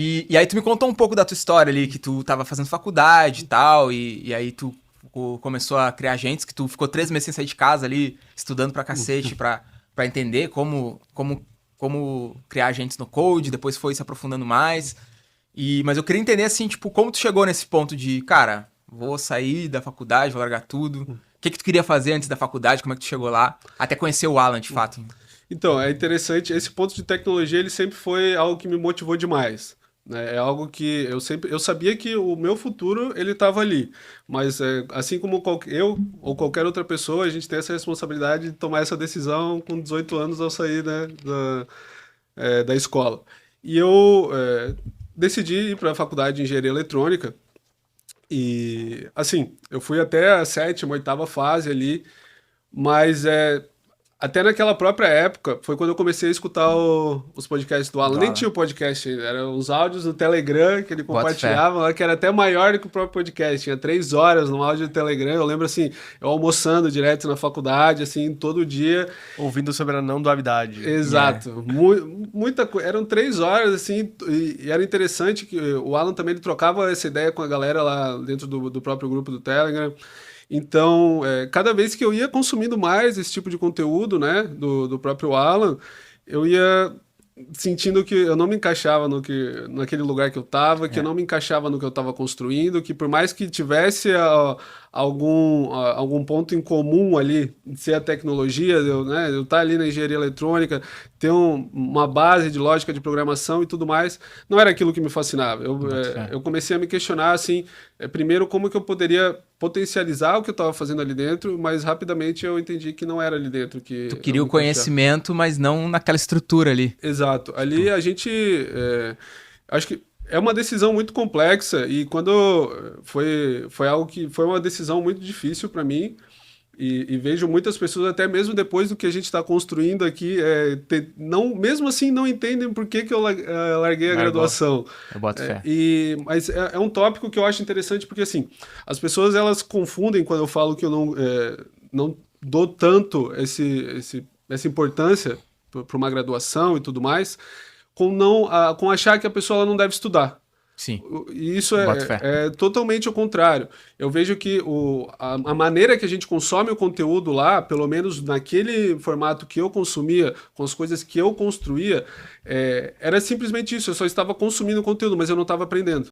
E aí tu me contou um pouco da tua história ali, que tu tava fazendo faculdade e tal, e aí tu começou a criar agentes, que tu ficou 3 meses sem sair de casa ali, estudando pra cacete, pra entender como criar agentes no Code, depois foi se aprofundando mais. Mas eu queria entender, assim, tipo, como tu chegou nesse ponto de, cara, vou sair da faculdade, vou largar tudo. O que tu queria fazer antes da faculdade? Como é que tu chegou lá? Até conhecer o Alan, de fato. Então, é interessante, esse ponto de tecnologia, ele sempre foi algo que me motivou demais, né? É algo que eu sabia que o meu futuro, ele estava ali, mas assim como eu ou qualquer outra pessoa, a gente tem essa responsabilidade de tomar essa decisão com 18 anos ao sair, né, da escola. E eu decidi ir para a faculdade de engenharia eletrônica e, assim, eu fui até a sétima, oitava fase ali, mas até naquela própria época, foi quando eu comecei a escutar os podcasts do Alan. Do Nem Alan. tinha o podcast ainda, eram os áudios do Telegram que ele Bota fé. compartilhava lá, que era até maior do que o próprio podcast. Tinha 3 horas no áudio do Telegram. Eu lembro assim, eu almoçando direto na faculdade, assim, todo dia. Ouvindo sobre a não dualidade. É. Exato. Muita coisa. Eram 3 horas, assim, e era interessante que o Alan também ele trocava essa ideia com a galera lá dentro do próprio grupo do Telegram. Então, cada vez que eu ia consumindo mais esse tipo de conteúdo, né, do próprio Alan, eu ia sentindo que eu não me encaixava naquele lugar que eu estava, que eu É. não me encaixava no que eu estava construindo, que por mais que tivesse algum ponto em comum ali, de ser a tecnologia, eu estar ali na engenharia eletrônica, ter uma base de lógica de programação e tudo mais, não era aquilo que me fascinava. Bota fé. Eu comecei a me questionar, assim, primeiro como que eu poderia potencializar o que eu estava fazendo ali dentro, mas rapidamente eu entendi que não era ali dentro que Tu eu queria me o encaixava. conhecimento, mas não naquela estrutura ali. Exato. Ali Tipo, a gente. Acho que é uma decisão muito complexa e quando foi algo que foi uma decisão muito difícil para mim. E vejo muitas pessoas, até mesmo depois do que a gente está construindo aqui, não, mesmo assim não entendem por que eu larguei a Largou. graduação. eu boto fé. Mas é um tópico que eu acho interessante porque assim, as pessoas elas confundem quando eu falo que eu não dou tanto essa importância para uma graduação e tudo mais, com achar que a pessoa ela não deve estudar. Sim, E isso boto fé. é totalmente o contrário. Eu vejo que a maneira que a gente consome o conteúdo lá, pelo menos naquele formato que eu consumia, com as coisas que eu construía, era simplesmente isso. Eu só estava consumindo o conteúdo, mas eu não estava aprendendo.